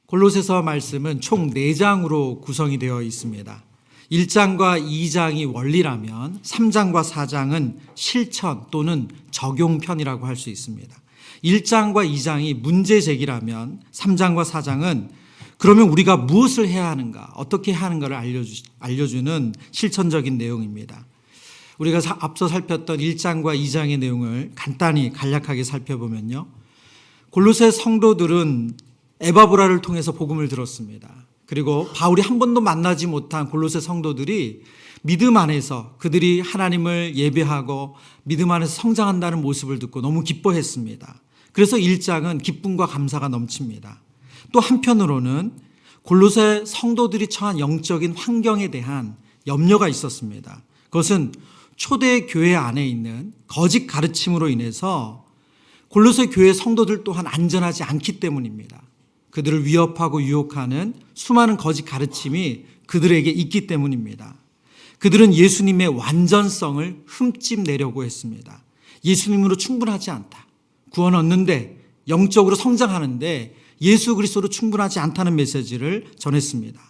골로새서 말씀은 총 4장으로 구성이 되어 있습니다. 1장과 2장이 원리라면 3장과 4장은 실천 또는 적용편이라고 할 수 있습니다. 1장과 2장이 문제 제기라면 3장과 4장은 그러면 우리가 무엇을 해야 하는가, 어떻게 해야 하는가를 알려주는 실천적인 내용입니다. 우리가 앞서 살폈던 1장과 2장의 내용을 간단히 간략하게 살펴보면요. 골로새 성도들은 에바브라를 통해서 복음을 들었습니다. 그리고 바울이 한 번도 만나지 못한 골로새 성도들이 믿음 안에서 그들이 하나님을 예배하고 믿음 안에서 성장한다는 모습을 듣고 너무 기뻐했습니다. 그래서 1장은 기쁨과 감사가 넘칩니다. 또 한편으로는 골로새 성도들이 처한 영적인 환경에 대한 염려가 있었습니다. 그것은 초대 교회 안에 있는 거짓 가르침으로 인해서 골로새 교회 성도들 또한 안전하지 않기 때문입니다. 그들을 위협하고 유혹하는 수많은 거짓 가르침이 그들에게 있기 때문입니다. 그들은 예수님의 완전성을 흠집내려고 했습니다. 예수님으로 충분하지 않다. 구원 얻는데, 영적으로 성장하는데 예수 그리스도로 충분하지 않다는 메시지를 전했습니다.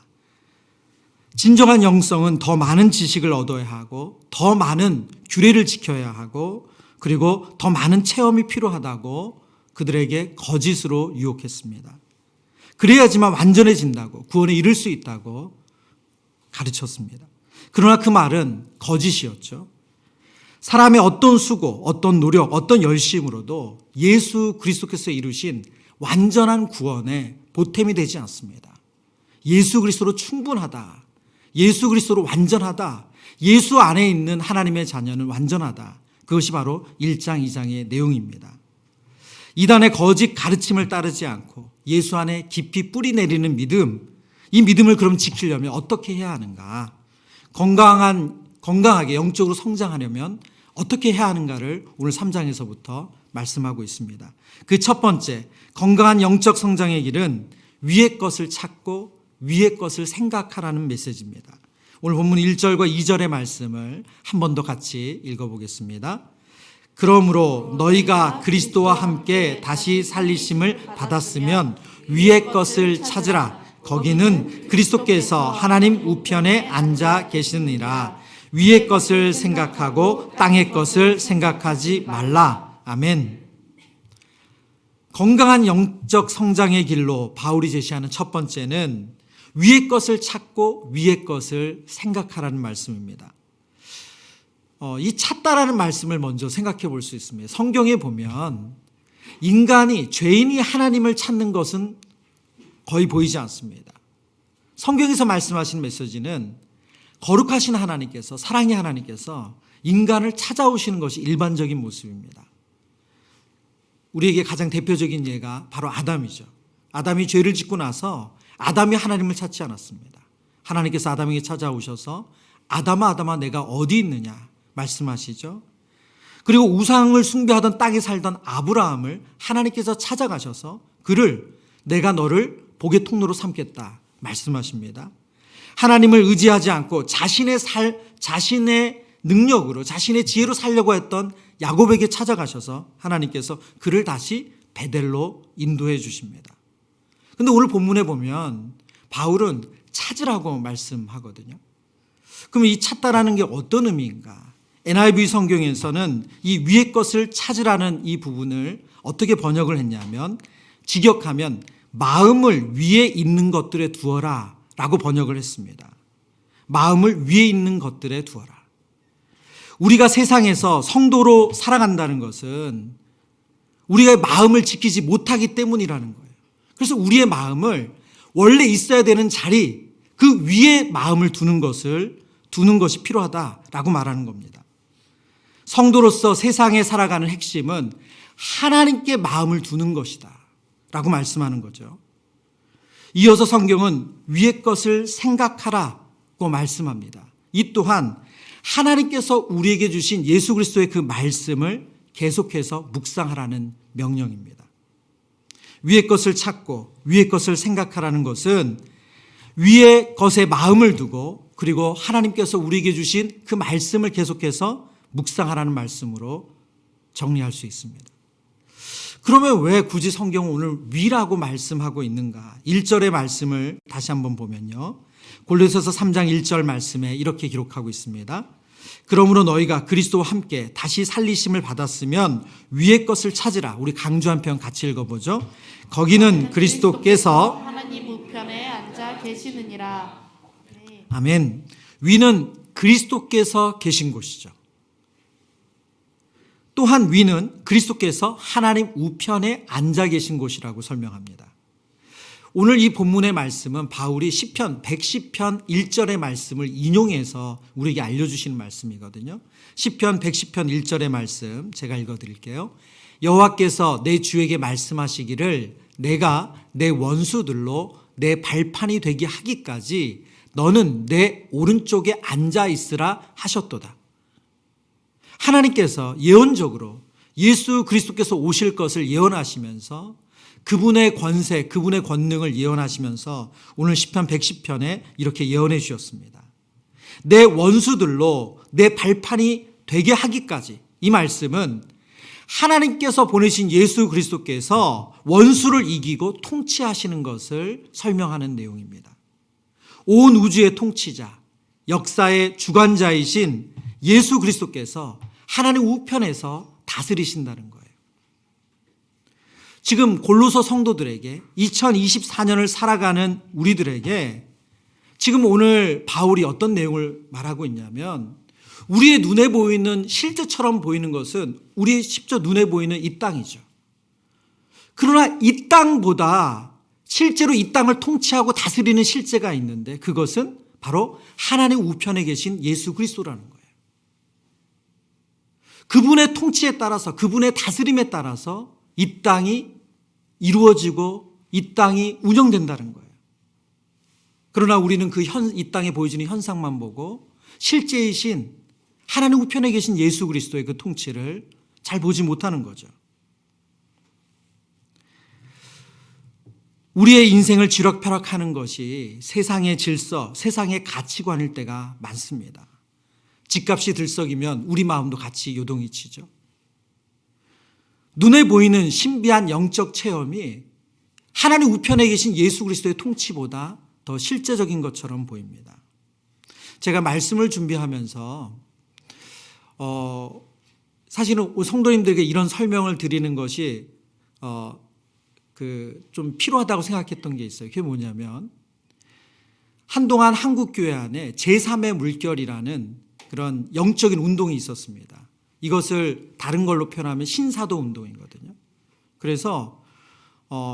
진정한 영성은 더 많은 지식을 얻어야 하고 더 많은 규례를 지켜야 하고 그리고 더 많은 체험이 필요하다고 그들에게 거짓으로 유혹했습니다. 그래야지만 완전해진다고, 구원에 이를 수 있다고 가르쳤습니다. 그러나 그 말은 거짓이었죠. 사람의 어떤 수고, 어떤 노력, 어떤 열심으로도 예수 그리스도께서 이루신 완전한 구원에 보탬이 되지 않습니다. 예수 그리스도로 충분하다. 예수 그리스도로 완전하다. 예수 안에 있는 하나님의 자녀는 완전하다. 그것이 바로 1장, 2장의 내용입니다. 이단의 거짓 가르침을 따르지 않고 예수 안에 깊이 뿌리 내리는 믿음, 이 믿음을 그럼 지키려면 어떻게 해야 하는가? 건강하게 영적으로 성장하려면 어떻게 해야 하는가를 오늘 3장에서부터 말씀하고 있습니다. 그 첫 번째, 건강한 영적 성장의 길은 위의 것을 찾고 위의 것을 생각하라는 메시지입니다. 오늘 본문 1절과 2절의 말씀을 한 번 더 같이 읽어보겠습니다. 그러므로 너희가 그리스도와 함께 다시 살리심을 받았으면 위의 것을 찾으라. 거기는 그리스도께서 하나님 우편에 앉아 계시느니라. 위의 것을 생각하고 땅의 것을 생각하지 말라. 아멘. 건강한 영적 성장의 길로 바울이 제시하는 첫 번째는 위의 것을 찾고 위의 것을 생각하라는 말씀입니다. 이 찾다라는 말씀을 먼저 생각해 볼 수 있습니다. 성경에 보면 인간이, 죄인이 하나님을 찾는 것은 거의 보이지 않습니다. 성경에서 말씀하신 메시지는 거룩하신 하나님께서, 사랑의 하나님께서 인간을 찾아오시는 것이 일반적인 모습입니다. 우리에게 가장 대표적인 예가 바로 아담이죠. 아담이 죄를 짓고 나서 아담이 하나님을 찾지 않았습니다. 하나님께서 아담에게 찾아오셔서 아담아, 아담아, 내가 어디 있느냐 말씀하시죠. 그리고 우상을 숭배하던 땅에 살던 아브라함을 하나님께서 찾아가셔서 그를 내가 너를 복의 통로로 삼겠다 말씀하십니다. 하나님을 의지하지 않고 자신의 능력으로, 자신의 지혜로 살려고 했던 야곱에게 찾아가셔서 하나님께서 그를 다시 베델로 인도해 주십니다. 그런데 오늘 본문에 보면 바울은 찾으라고 말씀하거든요. 그럼 이 찾다라는 게 어떤 의미인가? NIV 성경에서는 이 위의 것을 찾으라는 이 부분을 어떻게 번역을 했냐면, 직역하면 마음을 위에 있는 것들에 두어라 라고 번역을 했습니다. 마음을 위에 있는 것들에 두어라. 우리가 세상에서 성도로 살아간다는 것은 우리가 마음을 지키지 못하기 때문이라는 거예요. 그래서 우리의 마음을 원래 있어야 되는 자리, 그 위에 마음을 두는 것이 필요하다라고 말하는 겁니다. 성도로서 세상에 살아가는 핵심은 하나님께 마음을 두는 것이다 라고 말씀하는 거죠. 이어서 성경은 위의 것을 생각하라고 말씀합니다. 이 또한 하나님께서 우리에게 주신 예수 그리스도의 그 말씀을 계속해서 묵상하라는 명령입니다. 위의 것을 찾고 위의 것을 생각하라는 것은 위의 것에 마음을 두고 그리고 하나님께서 우리에게 주신 그 말씀을 계속해서 묵상하라는 말씀으로 정리할 수 있습니다. 그러면 왜 굳이 성경은 오늘 위라고 말씀하고 있는가? 1절의 말씀을 다시 한번 보면요. 골로새서 3장 1절 말씀에 이렇게 기록하고 있습니다. 그러므로 너희가 그리스도와 함께 다시 살리심을 받았으면 위의 것을 찾으라. 우리 강주 한 편 같이 읽어보죠. 거기는 그리스도께서 하나님 우편에 앉아 계시느니라. 네. 아멘. 위는 그리스도께서 계신 곳이죠. 또한 위는 그리스도께서 하나님 우편에 앉아 계신 곳이라고 설명합니다. 오늘 이 본문의 말씀은 바울이 시편 110편 1절의 말씀을 인용해서 우리에게 알려주시는 말씀이거든요. 시편 110편 1절의 말씀 제가 읽어드릴게요. 여호와께서 내 주에게 말씀하시기를 내가 내 원수들로 내 발판이 되게 하기까지 너는 내 오른쪽에 앉아 있으라 하셨도다. 하나님께서 예언적으로 예수 그리스도께서 오실 것을 예언하시면서 그분의 권세, 그분의 권능을 예언하시면서 오늘 시편 110편에 이렇게 예언해 주셨습니다. 내 원수들로 내 발판이 되게 하기까지, 이 말씀은 하나님께서 보내신 예수 그리스도께서 원수를 이기고 통치하시는 것을 설명하는 내용입니다. 온 우주의 통치자, 역사의 주관자이신 예수 그리스도께서 하나님 우편에서 다스리신다는 거예요. 지금 골로새 성도들에게 2024년을 살아가는 우리들에게 지금 오늘 바울이 어떤 내용을 말하고 있냐면 우리의 눈에 보이는 실제처럼 보이는 것은 우리의 실제 눈에 보이는 이 땅이죠. 그러나 이 땅보다 실제로 이 땅을 통치하고 다스리는 실제가 있는데 그것은 바로 하나님 우편에 계신 예수 그리스도라는 거예요. 그분의 통치에 따라서 그분의 다스림에 따라서 이 땅이 이루어지고 이 땅이 운영된다는 거예요. 그러나 우리는 이 땅에 보여지는 현상만 보고 실제이신 하나님 우편에 계신 예수 그리스도의 그 통치를 잘 보지 못하는 거죠. 우리의 인생을 쥐락펴락하는 것이 세상의 질서, 세상의 가치관일 때가 많습니다. 집값이 들썩이면 우리 마음도 같이 요동이 치죠. 눈에 보이는 신비한 영적 체험이 하나님 우편에 계신 예수 그리스도의 통치보다 더 실제적인 것처럼 보입니다. 제가 말씀을 준비하면서 사실은 성도님들에게 이런 설명을 드리는 것이 좀 필요하다고 생각했던 게 있어요. 그게 뭐냐면 한동안 한국교회 안에 제3의 물결이라는 그런 영적인 운동이 있었습니다. 이것을 다른 걸로 표현하면 신사도 운동이거든요. 그래서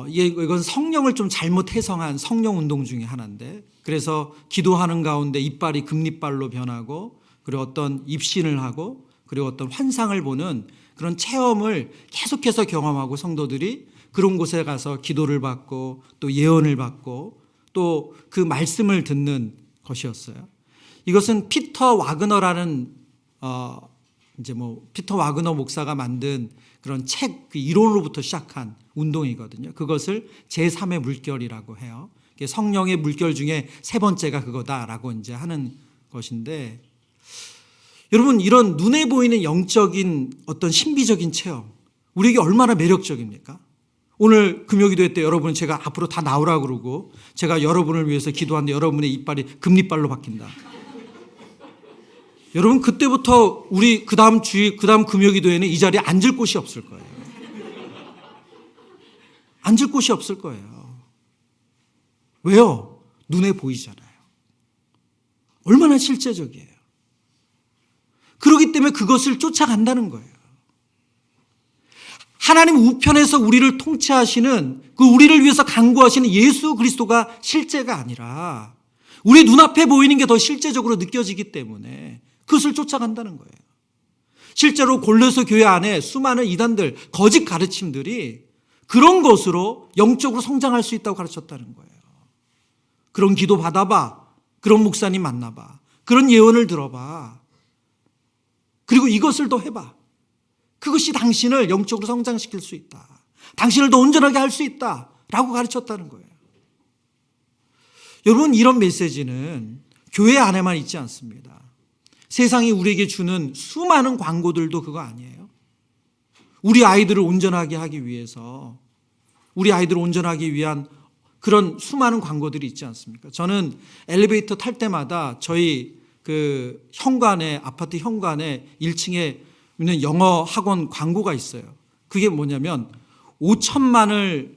이건 성령을 좀 잘못 해석한 성령 운동 중에 하나인데 그래서 기도하는 가운데 이빨이 금리빨로 변하고 그리고 어떤 입신을 하고 그리고 어떤 환상을 보는 그런 체험을 계속해서 경험하고 성도들이 그런 곳에 가서 기도를 받고 또 예언을 받고 또 그 말씀을 듣는 것이었어요. 이것은 피터 와그너라는 피터 와그너 목사가 만든 그런 책 그 이론으로부터 시작한 운동이거든요. 그것을 제3의 물결이라고 해요. 성령의 물결 중에 세 번째가 그거다라고 이제 하는 것인데 여러분 이런 눈에 보이는 영적인 어떤 신비적인 체험 우리에게 얼마나 매력적입니까? 오늘 금요기도회 때 여러분 제가 앞으로 다 나오라 그러고 제가 여러분을 위해서 기도하는데 여러분의 이빨이 금리빨로 바뀐다. 여러분 그때부터 우리 그다음 금요기도회는 이 자리에 앉을 곳이 없을 거예요. 앉을 곳이 없을 거예요. 왜요? 눈에 보이잖아요. 얼마나 실제적이에요. 그렇기 때문에 그것을 쫓아간다는 거예요. 하나님 우편에서 우리를 통치하시는 그 우리를 위해서 간구하시는 예수 그리스도가 실제가 아니라 우리 눈앞에 보이는 게 더 실제적으로 느껴지기 때문에 그것을 쫓아간다는 거예요. 실제로 골로새 교회 안에 수많은 이단들, 거짓 가르침들이 그런 것으로 영적으로 성장할 수 있다고 가르쳤다는 거예요. 그런 기도 받아봐. 그런 목사님 만나봐. 그런 예언을 들어봐. 그리고 이것을 더 해봐. 그것이 당신을 영적으로 성장시킬 수 있다. 당신을 더 온전하게 할 수 있다. 라고 가르쳤다는 거예요. 여러분 이런 메시지는 교회 안에만 있지 않습니다. 세상이 우리에게 주는 수많은 광고들도 그거 아니에요. 우리 아이들을 온전하게 하기 위해서, 우리 아이들을 온전하기 위한 그런 수많은 광고들이 있지 않습니까? 저는 엘리베이터 탈 때마다 저희 그 현관에, 아파트 현관에 1층에 있는 영어 학원 광고가 있어요. 그게 뭐냐면 5천만을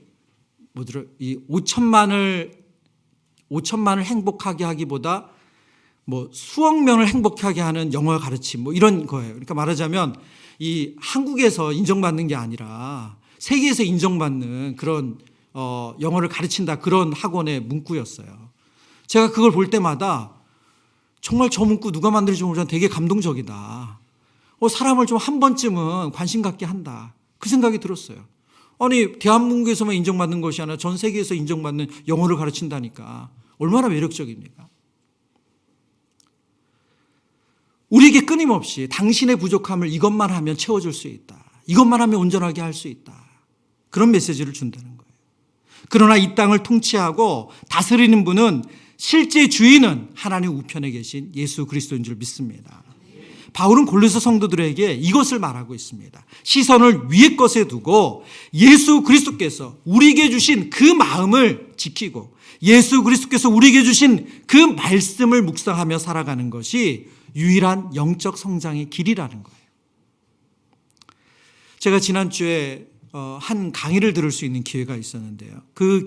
행복하게 하기보다 뭐 수억 명을 행복하게 하는 영어 가르침 뭐 이런 거예요. 그러니까 말하자면 이 한국에서 인정받는 게 아니라 세계에서 인정받는 그런 영어를 가르친다, 그런 학원의 문구였어요. 제가 그걸 볼 때마다 정말 저 문구 누가 만들지 모르지만 되게 감동적이다. 사람을 좀 한 번쯤은 관심 갖게 한다, 그 생각이 들었어요. 아니, 대한민국에서만 인정받는 것이 아니라 전 세계에서 인정받는 영어를 가르친다니까 얼마나 매력적입니까? 우리에게 끊임없이 당신의 부족함을 이것만 하면 채워줄 수 있다, 이것만 하면 온전하게 할 수 있다, 그런 메시지를 준다는 거예요. 그러나 이 땅을 통치하고 다스리는 분은 실제 주인은 하나님 우편에 계신 예수 그리스도인 줄 믿습니다. 바울은 골로새 성도들에게 이것을 말하고 있습니다. 시선을 위의 것에 두고 예수 그리스도께서 우리에게 주신 그 마음을 지키고 예수 그리스도께서 우리에게 주신 그 말씀을 묵상하며 살아가는 것이 유일한 영적 성장의 길이라는 거예요. 제가 지난주에 한 강의를 들을 수 있는 기회가 있었는데요. 그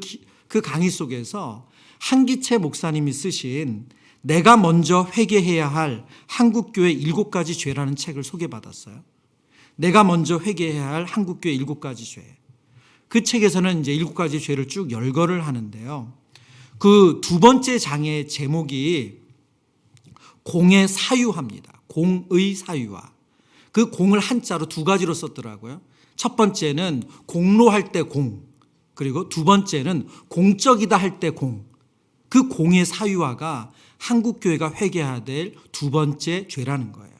강의 속에서 한기채 목사님이 쓰신 내가 먼저 회개해야 할 한국교회 7가지 죄라는 책을 소개받았어요. 내가 먼저 회개해야 할 한국교회 7가지 죄. 그 책에서는 이제 7가지 죄를 쭉 열거를 하는데요. 그 두 번째 장의 제목이 공의 사유화입니다. 공의 사유화. 그 공을 한자로 2가지로 썼더라고요. 첫 번째는 공로할 때 공, 그리고 두 번째는 공적이다 할 때 공. 그 공의 사유화가 한국교회가 회개해야 될 두 번째 죄라는 거예요.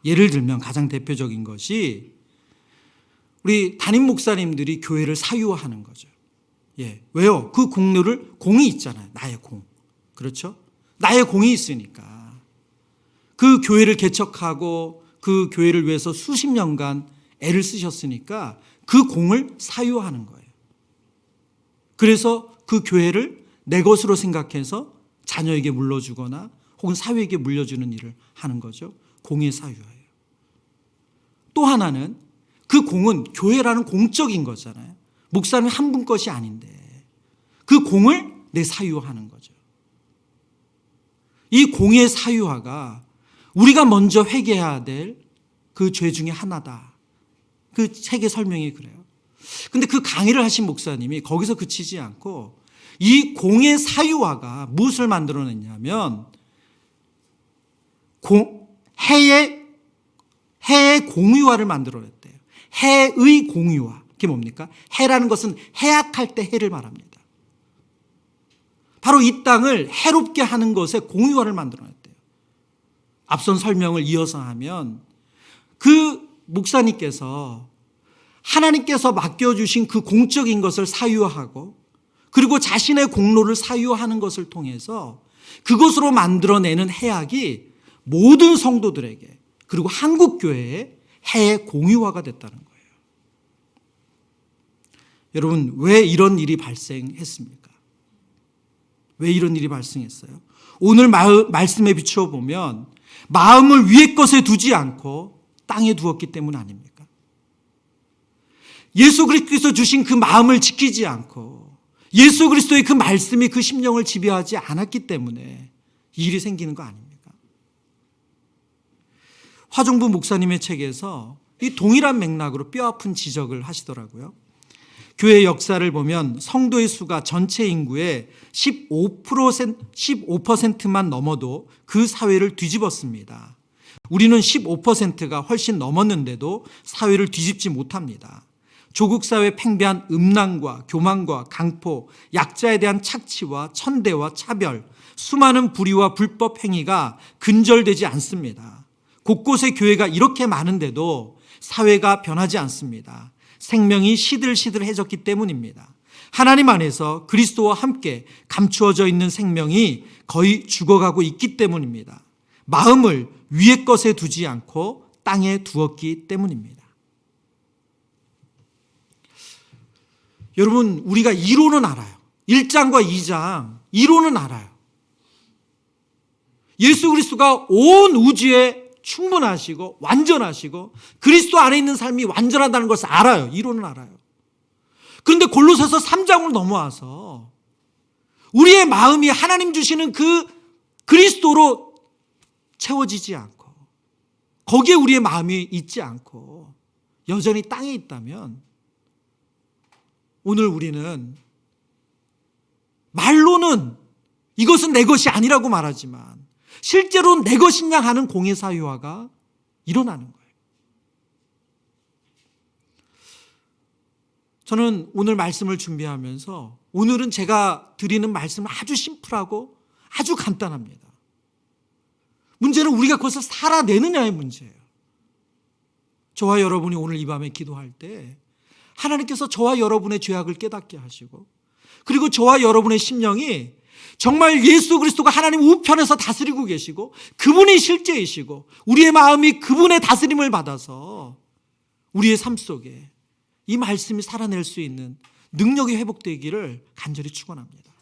예를 들면 가장 대표적인 것이 우리 담임 목사님들이 교회를 사유화하는 거죠. 왜요? 그 공이 있잖아요. 나의 공. 그렇죠? 나의 공이 있으니까. 그 교회를 개척하고 그 교회를 위해서 수십 년간 애를 쓰셨으니까 그 공을 사유화하는 거예요. 그래서 그 교회를 내 것으로 생각해서 자녀에게 물려주거나 혹은 사회에게 물려주는 일을 하는 거죠. 공의 사유화예요. 또 하나는 그 공은 교회라는 공적인 거잖아요. 목사님 한 분 것이 아닌데 그 공을 내 사유화하는 거죠. 이 공의 사유화가 우리가 먼저 회개해야 될 그 죄 중에 하나다. 그 책의 설명이 그래요. 근데 그 강의를 하신 목사님이 거기서 그치지 않고 이 공의 사유화가 무엇을 만들어냈냐면 해의 공유화를 만들어냈대요. 해의 공유화. 그게 뭡니까? 해라는 것은 해악할 때 해를 말합니다. 바로 이 땅을 해롭게 하는 것에 공유화를 만들어냈대요. 앞선 설명을 이어서 하면 그 목사님께서 하나님께서 맡겨주신 그 공적인 것을 사유화하고 그리고 자신의 공로를 사유화하는 것을 통해서 그것으로 만들어내는 해악이 모든 성도들에게 그리고 한국교회의 해의 공유화가 됐다는 거예요. 여러분, 왜 이런 일이 발생했습니까? 왜 이런 일이 발생했어요? 오늘 말씀에 비추어 보면 마음을 위의 것에 두지 않고 땅에 두었기 때문 아닙니까? 예수 그리스도께서 주신 그 마음을 지키지 않고 예수 그리스도의 그 말씀이 그 심령을 지배하지 않았기 때문에 이 일이 생기는 거 아닙니까? 화종부 목사님의 책에서 이 동일한 맥락으로 뼈아픈 지적을 하시더라고요. 교회 역사를 보면 성도의 수가 전체 인구의 15%만 넘어도 그 사회를 뒤집었습니다. 우리는 15%가 훨씬 넘었는데도 사회를 뒤집지 못합니다. 조국 사회 팽배한 음란과 교만과 강포, 약자에 대한 착취와 천대와 차별, 수많은 불의와 불법 행위가 근절되지 않습니다. 곳곳에 교회가 이렇게 많은데도 사회가 변하지 않습니다. 생명이 시들시들해졌기 때문입니다. 하나님 안에서 그리스도와 함께 감추어져 있는 생명이 거의 죽어가고 있기 때문입니다. 마음을 위의 것에 두지 않고 땅에 두었기 때문입니다. 여러분, 우리가 이론은 알아요. 1장과 2장 이론은 알아요. 예수 그리스도가 온 우주에 충분하시고 완전하시고 그리스도 안에 있는 삶이 완전하다는 것을 알아요. 이론은 알아요. 그런데 골로새서 3장으로 넘어와서 우리의 마음이 하나님 주시는 그 그리스도로 채워지지 않고 거기에 우리의 마음이 있지 않고 여전히 땅에 있다면 오늘 우리는 말로는 이것은 내 것이 아니라고 말하지만 실제로는 내 것이냐 하는 공의사유화가 일어나는 거예요. 저는 오늘 말씀을 준비하면서 오늘은 제가 드리는 말씀은 아주 심플하고 아주 간단합니다. 문제는 우리가 그것을 살아내느냐의 문제예요. 저와 여러분이 오늘 이 밤에 기도할 때 하나님께서 저와 여러분의 죄악을 깨닫게 하시고 그리고 저와 여러분의 심령이 정말 예수 그리스도가 하나님 우편에서 다스리고 계시고 그분이 실제이시고 우리의 마음이 그분의 다스림을 받아서 우리의 삶 속에 이 말씀이 살아낼 수 있는 능력이 회복되기를 간절히 축원합니다.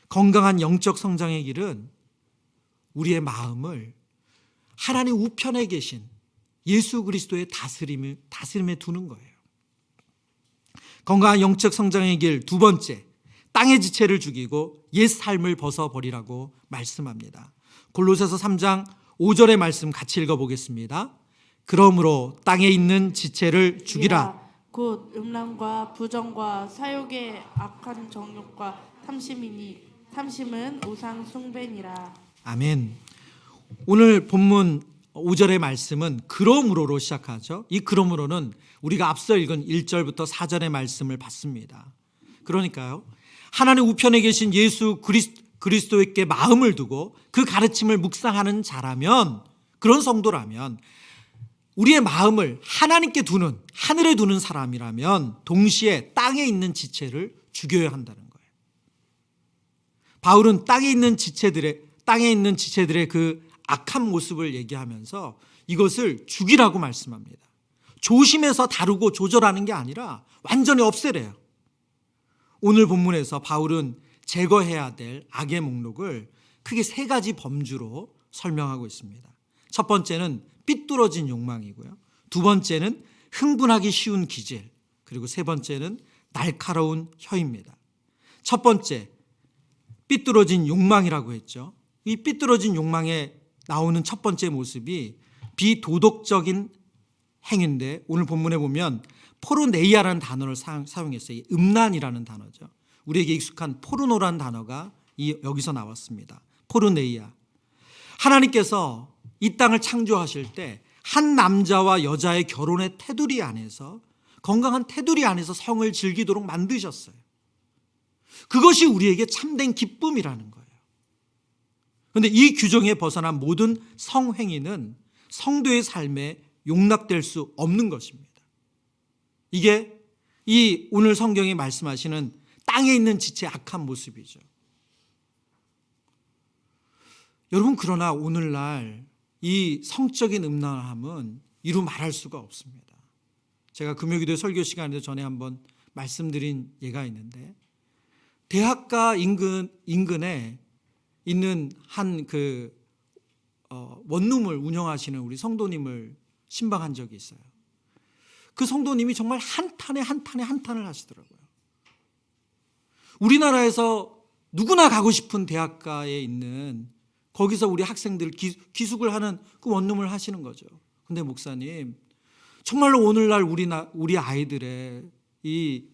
건강한 영적 성장의 길은 우리의 마음을 하나님 우편에 계신 예수 그리스도의 다스림에 두는 거예요. 건강한 영적 성장의 길 두 번째, 땅의 지체를 죽이고 옛 삶을 벗어버리라고 말씀합니다. 골로새서 3장 5절의 말씀 같이 읽어보겠습니다. 그러므로 땅에 있는 지체를 죽이라. 곧 음란과 부정과 사욕의 악한 정욕과 탐심이니 탐심은 우상 숭배니라. 아멘. 오늘 본문 5절의 말씀은 그러므로로 시작하죠. 이 그러므로는 우리가 앞서 읽은 1절부터 4절의 말씀을 받습니다. 그러니까요, 하나님 우편에 계신 예수 그리스도에게 마음을 두고 그 가르침을 묵상하는 자라면, 그런 성도라면, 우리의 마음을 하나님께 두는, 하늘에 두는 사람이라면 동시에 땅에 있는 지체를 죽여야 한다는 거예요. 바울은 땅에 있는 지체들의 그 악한 모습을 얘기하면서 이것을 죽이라고 말씀합니다. 조심해서 다루고 조절하는 게 아니라 완전히 없애래요. 오늘 본문에서 바울은 제거해야 될 악의 목록을 크게 세 가지 범주로 설명하고 있습니다. 첫 번째는 삐뚤어진 욕망이고요. 두 번째는 흥분하기 쉬운 기질, 그리고 세 번째는 날카로운 혀입니다. 첫 번째, 삐뚤어진 욕망이라고 했죠. 이 삐뚤어진 욕망에 나오는 첫 번째 모습이 비도덕적인 행위인데 오늘 본문에 보면 포르네이아라는 단어를 사용했어요. 음란이라는 단어죠. 우리에게 익숙한 포르노라는 단어가 여기서 나왔습니다. 포르네이아. 하나님께서 이 땅을 창조하실 때 한 남자와 여자의 결혼의 테두리 안에서, 건강한 테두리 안에서 성을 즐기도록 만드셨어요. 그것이 우리에게 참된 기쁨이라는 거예요. 그런데 이 규정에 벗어난 모든 성행위는 성도의 삶에 용납될 수 없는 것입니다. 이게 이 오늘 성경이 말씀하시는 땅에 있는 지체의 악한 모습이죠. 여러분, 그러나 오늘날 이 성적인 음란함은 이루 말할 수가 없습니다. 제가 금요기도 설교 시간에 전에 한번 말씀드린 예가 있는데, 대학가 인근에 있는 한 원룸을 운영하시는 우리 성도님을 신방한 적이 있어요. 그 성도님이 정말 한탄을 하시더라고요. 우리나라에서 누구나 가고 싶은 대학가에 있는, 거기서 우리 학생들 기숙을 하는 그 원룸을 하시는 거죠. 근데 목사님, 정말로 오늘날 우리 아이들의 이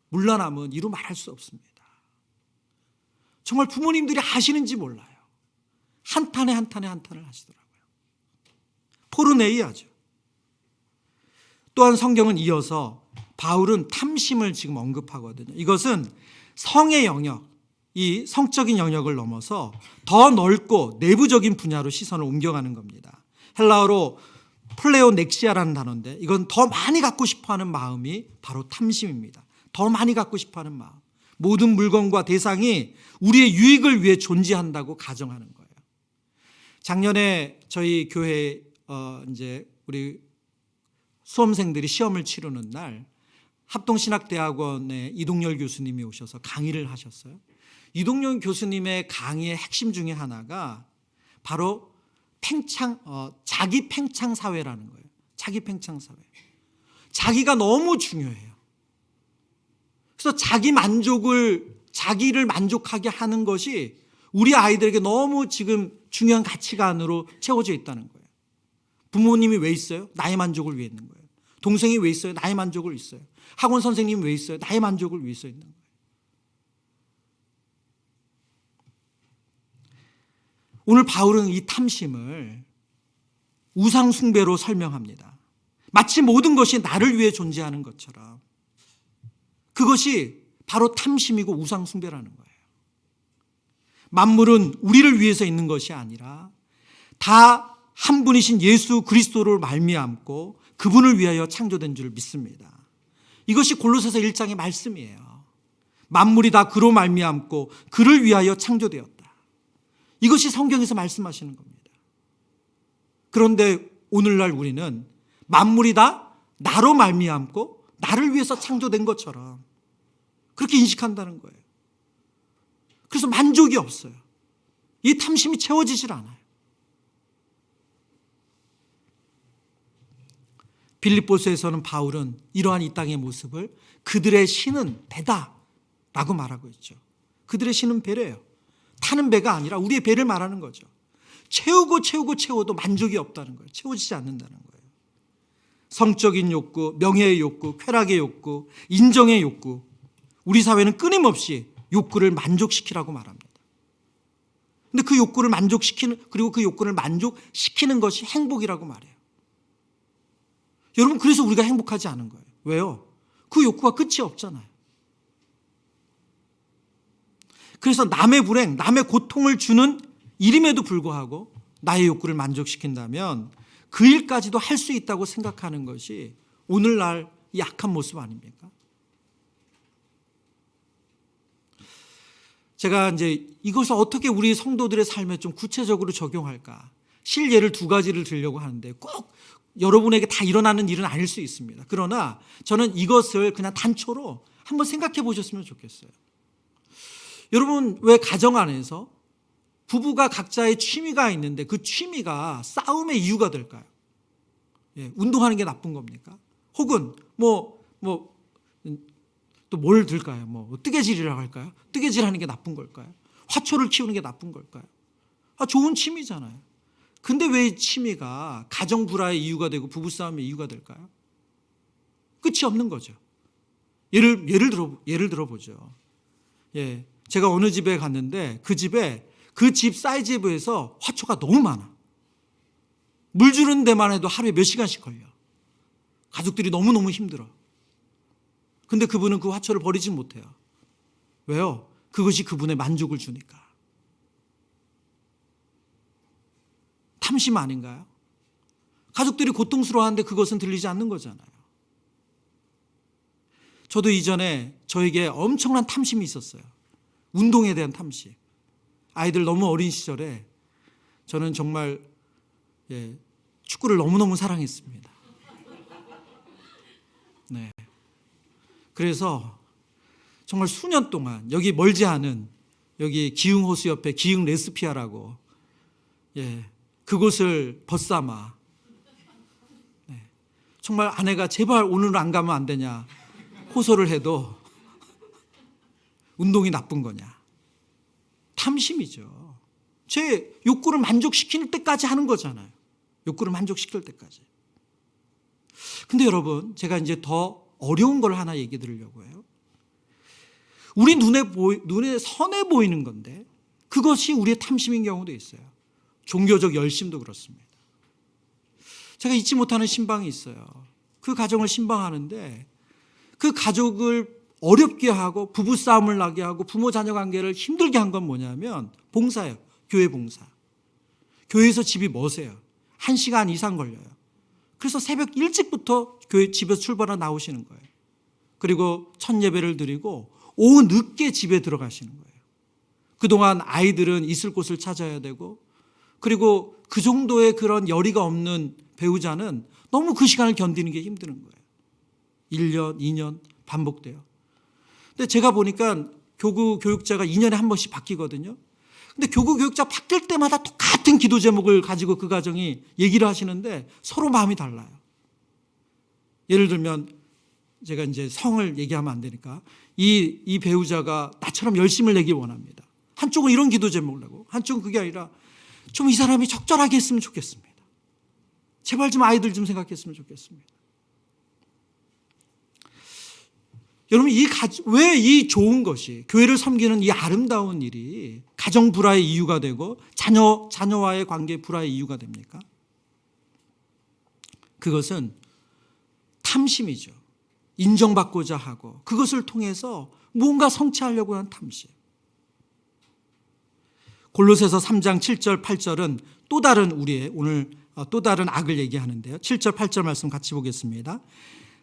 문란함은 이루 말할 수 없습니다. 정말 부모님들이 아시는지 몰라요. 한탄을 하시더라고요. 포르네이아죠. 또한 성경은 이어서 바울은 탐심을 지금 언급하거든요. 이것은 성의 영역, 이 성적인 영역을 넘어서 더 넓고 내부적인 분야로 시선을 옮겨가는 겁니다. 헬라어로 플레오넥시아라는 단어인데, 이건 더 많이 갖고 싶어하는 마음이 바로 탐심입니다. 더 많이 갖고 싶어하는 마음. 모든 물건과 대상이 우리의 유익을 위해 존재한다고 가정하는 거예요. 작년에 저희 교회 이제 우리 수험생들이 시험을 치르는 날 합동신학대학원의 이동열 교수님이 오셔서 강의를 하셨어요. 이동열 교수님의 강의의 핵심 중에 하나가 바로 자기 팽창 사회라는 거예요. 자기 팽창 사회. 자기가 너무 중요해요. 그래서 자기를 만족하게 하는 것이 우리 아이들에게 너무 지금 중요한 가치관으로 채워져 있다는 거예요. 부모님이 왜 있어요? 나의 만족을 위해 있는 거예요. 동생이 왜 있어요? 나의 만족을 위해 있어요. 학원 선생님이 왜 있어요? 나의 만족을 위해서 있는 거예요. 오늘 바울은 이 탐심을 우상 숭배로 설명합니다. 마치 모든 것이 나를 위해 존재하는 것처럼 그것이 바로 탐심이고 우상 숭배라는 거예요. 만물은 우리를 위해서 있는 것이 아니라 다 한 분이신 예수 그리스도를 말미암고 그분을 위하여 창조된 줄 믿습니다. 이것이 골로새서 1장의 말씀이에요. 만물이 다 그로 말미암고 그를 위하여 창조되었다. 이것이 성경에서 말씀하시는 겁니다. 그런데 오늘날 우리는 만물이 다 나로 말미암고 나를 위해서 창조된 것처럼 그렇게 인식한다는 거예요. 그래서 만족이 없어요. 이 탐심이 채워지질 않아요. 빌립보서에서는 바울은 이러한 이 땅의 모습을 그들의 신은 배다라고 말하고 있죠. 그들의 신은 배래요. 타는 배가 아니라 우리의 배를 말하는 거죠. 채워도 만족이 없다는 거예요. 채워지지 않는다는 거예요. 성적인 욕구, 명예의 욕구, 쾌락의 욕구, 인정의 욕구. 우리 사회는 끊임없이 욕구를 만족시키라고 말합니다. 근데 그 욕구를 그리고 그 욕구를 만족시키는 것이 행복이라고 말해요. 여러분, 그래서 우리가 행복하지 않은 거예요. 왜요? 그 욕구가 끝이 없잖아요. 그래서 남의 불행, 남의 고통을 주는 일임에도 불구하고 나의 욕구를 만족시킨다면 그 일까지도 할 수 있다고 생각하는 것이 오늘날 약한 모습 아닙니까? 제가 이제 이것을 어떻게 우리 성도들의 삶에 좀 구체적으로 적용할까? 실예를 2가지를 들려고 하는데 꼭 여러분에게 다 일어나는 일은 아닐 수 있습니다. 그러나 저는 이것을 그냥 단초로 한번 생각해 보셨으면 좋겠어요. 여러분, 왜 가정 안에서 부부가 각자의 취미가 있는데 그 취미가 싸움의 이유가 될까요? 예, 운동하는 게 나쁜 겁니까? 혹은 또 뭘 들까요? 뜨개질이라고 할까요? 뜨개질하는 게 나쁜 걸까요? 화초를 키우는 게 나쁜 걸까요? 좋은 취미잖아요. 근데 왜 취미가 가정 불화의 이유가 되고 부부싸움의 이유가 될까요? 끝이 없는 거죠. 예를 들어보죠. 예, 제가 어느 집에 갔는데 그 집 사이즈에 비해서 화초가 너무 많아. 물 주는 데만 해도 하루에 몇 시간씩 걸려. 가족들이 너무너무 힘들어. 근데 그분은 그 화초를 버리지 못해요. 왜요? 그것이 그분의 만족을 주니까. 탐심 아닌가요? 가족들이 고통스러워하는데 그것은 들리지 않는 거잖아요. 저도 이전에 저에게 엄청난 탐심이 있었어요. 운동에 대한 탐심. 아이들 너무 어린 시절에 저는 정말 축구를 너무너무 사랑했습니다. 네. 그래서 정말 수년 동안 여기 멀지 않은 여기 기흥호수 옆에 기흥 레스피아라고 그곳을 벗삼아 정말 아내가 제발 오늘 안 가면 안 되냐 호소를 해도 운동이 나쁜 거냐. 탐심이죠. 제 욕구를 만족시킬 때까지 하는 거잖아요. 욕구를 만족시킬 때까지. 근데 여러분, 제가 이제 더 어려운 걸 하나 얘기 드리려고 해요. 우리 눈에 선해 보이는 건데 그것이 우리의 탐심인 경우도 있어요. 종교적 열심도 그렇습니다. 제가 잊지 못하는 신방이 있어요. 그 가정을 신방하는데 그 가족을 어렵게 하고 부부싸움을 나게 하고 부모 자녀 관계를 힘들게 한 건 뭐냐면 봉사예요. 교회 봉사. 교회에서 집이 머세요. 1시간 이상 걸려요. 그래서 새벽 일찍부터 교회 집에서 출발해 나오시는 거예요. 그리고 첫 예배를 드리고 오후 늦게 집에 들어가시는 거예요. 그동안 아이들은 있을 곳을 찾아야 되고 그리고 그 정도의 그런 열의가 없는 배우자는 너무 그 시간을 견디는 게 힘든 거예요. 1년, 2년, 반복돼요. 근데 제가 보니까 교구 교육자가 2년에 한 번씩 바뀌거든요. 근데 교구 교육자 바뀔 때마다 똑같은 기도 제목을 가지고 그 가정이 얘기를 하시는데 서로 마음이 달라요. 예를 들면 제가 이제 성을 얘기하면 안 되니까 이 배우자가 나처럼 열심을 내길 원합니다. 한쪽은 이런 기도 제목을 내고 한쪽은 그게 아니라 좀 이 사람이 적절하게 했으면 좋겠습니다. 제발 좀 아이들 좀 생각했으면 좋겠습니다. 여러분 왜 이 좋은 것이 교회를 섬기는 이 아름다운 일이 가정 불화의 이유가 되고 자녀와의 관계 불화의 이유가 됩니까? 그것은 탐심이죠. 인정받고자 하고 그것을 통해서 무언가 성취하려고 하는 탐심. 골로새서 3장 7절 8절은 또 다른 우리의 오늘 또 다른 악을 얘기하는데요. 7절 8절 말씀 같이 보겠습니다.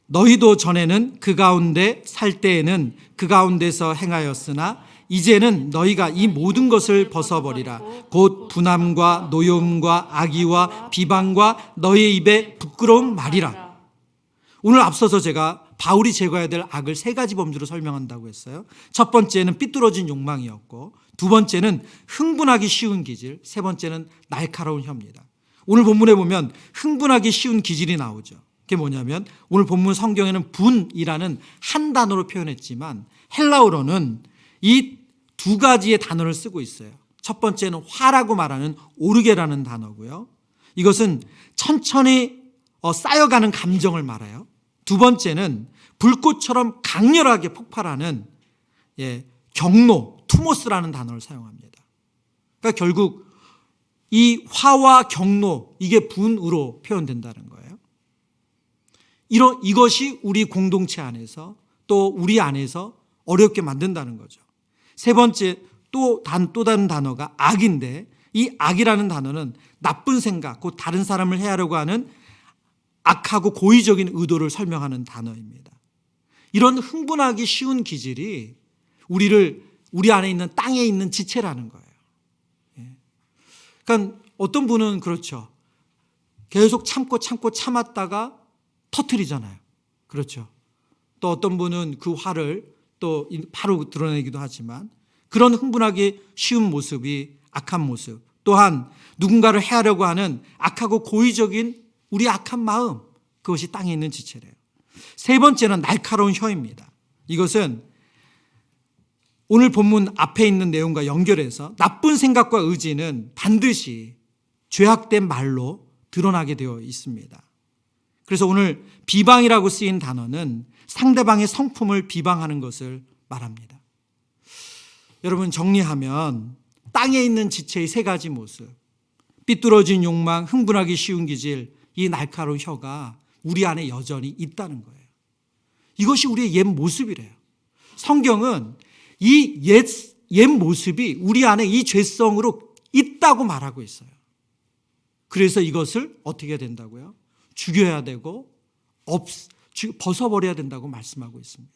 너희도 전에는 그 가운데 살 때에는 그 가운데서 행하였으나 이제는 너희가 이 모든 것을 벗어버리라. 곧 분함과 노여움과 악의와 비방과 너희의 입에 부끄러운 말이라. 오늘 앞서서 제가 바울이 제거해야 될 악을 3가지 범주로 설명한다고 했어요. 첫 번째는 삐뚤어진 욕망이었고, 두 번째는 흥분하기 쉬운 기질, 세 번째는 날카로운 혀입니다. 오늘 본문에 보면 흥분하기 쉬운 기질이 나오죠. 그게 뭐냐면 오늘 본문 성경에는 분이라는 한 단어로 표현했지만 헬라어로는 이 2가지의 단어를 쓰고 있어요. 첫 번째는 화라고 말하는 오르게라는 단어고요. 이것은 천천히 쌓여가는 감정을 말해요. 두 번째는 불꽃처럼 강렬하게 폭발하는 경로, 투모스라는 단어를 사용합니다. 그러니까 결국 이 화와 경로, 이게 분으로 표현된다는 거예요. 이것이 우리 공동체 안에서 또 우리 안에서 어렵게 만든다는 거죠. 세 번째 또 다른 단어가 악인데, 이 악이라는 단어는 나쁜 생각, 곧 다른 사람을 해하려고 하는 악하고 고의적인 의도를 설명하는 단어입니다. 이런 흥분하기 쉬운 기질이 우리 안에 있는 땅에 있는 지체라는 거예요. 그러니까 어떤 분은 그렇죠. 계속 참았다가 터뜨리잖아요. 그렇죠. 또 어떤 분은 그 화를 또 바로 드러내기도 하지만 그런 흥분하기 쉬운 모습이 악한 모습, 또한 누군가를 해하려고 하는 악하고 고의적인 우리 악한 마음, 그것이 땅에 있는 지체래요. 세 번째는 날카로운 혀입니다. 이것은 오늘 본문 앞에 있는 내용과 연결해서 나쁜 생각과 의지는 반드시 죄악된 말로 드러나게 되어 있습니다. 그래서 오늘 비방이라고 쓰인 단어는 상대방의 성품을 비방하는 것을 말합니다. 여러분 정리하면 땅에 있는 지체의 3가지 모습, 삐뚤어진 욕망, 흥분하기 쉬운 기질, 이 날카로운 혀가 우리 안에 여전히 있다는 거예요. 이것이 우리의 옛 모습이래요. 성경은 이 옛 모습이 우리 안에 이 죄성으로 있다고 말하고 있어요. 그래서 이것을 어떻게 해야 된다고요? 죽여야 되고 벗어버려야 된다고 말씀하고 있습니다.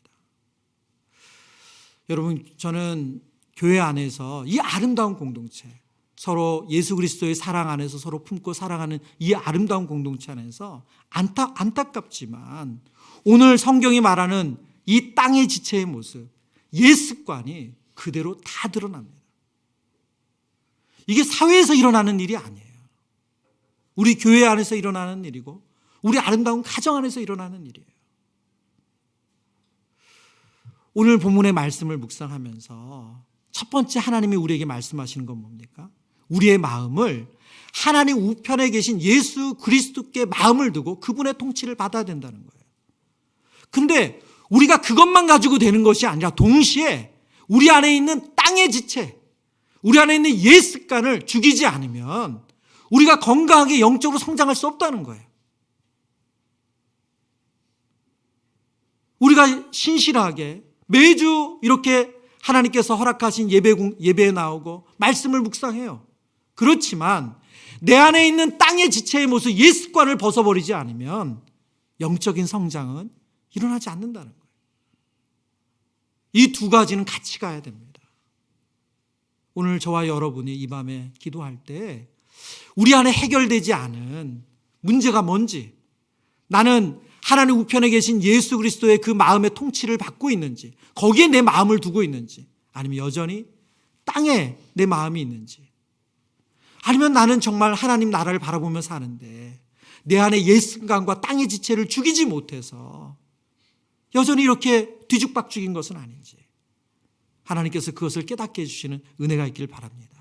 여러분, 저는 교회 안에서 이 아름다운 공동체, 서로 예수 그리스도의 사랑 안에서 서로 품고 사랑하는 이 아름다운 공동체 안에서 안타깝지만 오늘 성경이 말하는 이 땅의 지체의 모습, 옛 습관이 그대로 다 드러납니다. 이게 사회에서 일어나는 일이 아니에요. 우리 교회 안에서 일어나는 일이고 우리 아름다운 가정 안에서 일어나는 일이에요. 오늘 본문의 말씀을 묵상하면서 첫 번째 하나님이 우리에게 말씀하시는 건 뭡니까? 우리의 마음을 하나님 우편에 계신 예수 그리스도께 마음을 두고 그분의 통치를 받아야 된다는 거예요. 근데 우리가 그것만 가지고 되는 것이 아니라 동시에 우리 안에 있는 땅의 지체, 우리 안에 있는 옛 습관을 죽이지 않으면 우리가 건강하게 영적으로 성장할 수 없다는 거예요. 우리가 신실하게 매주 이렇게 하나님께서 허락하신 예배에 나오고 말씀을 묵상해요. 그렇지만 내 안에 있는 땅의 지체의 모습, 옛 습관을 벗어버리지 않으면 영적인 성장은 일어나지 않는다는 거예요. 이 2가지는 같이 가야 됩니다. 오늘 저와 여러분이 이 밤에 기도할 때 우리 안에 해결되지 않은 문제가 뭔지, 나는 하나님 우편에 계신 예수 그리스도의 그 마음의 통치를 받고 있는지, 거기에 내 마음을 두고 있는지, 아니면 여전히 땅에 내 마음이 있는지, 아니면 나는 정말 하나님 나라를 바라보며 사는데 내 안에 옛 습관과 땅의 지체를 죽이지 못해서 여전히 이렇게 뒤죽박죽인 것은 아닌지, 하나님께서 그것을 깨닫게 해주시는 은혜가 있기를 바랍니다.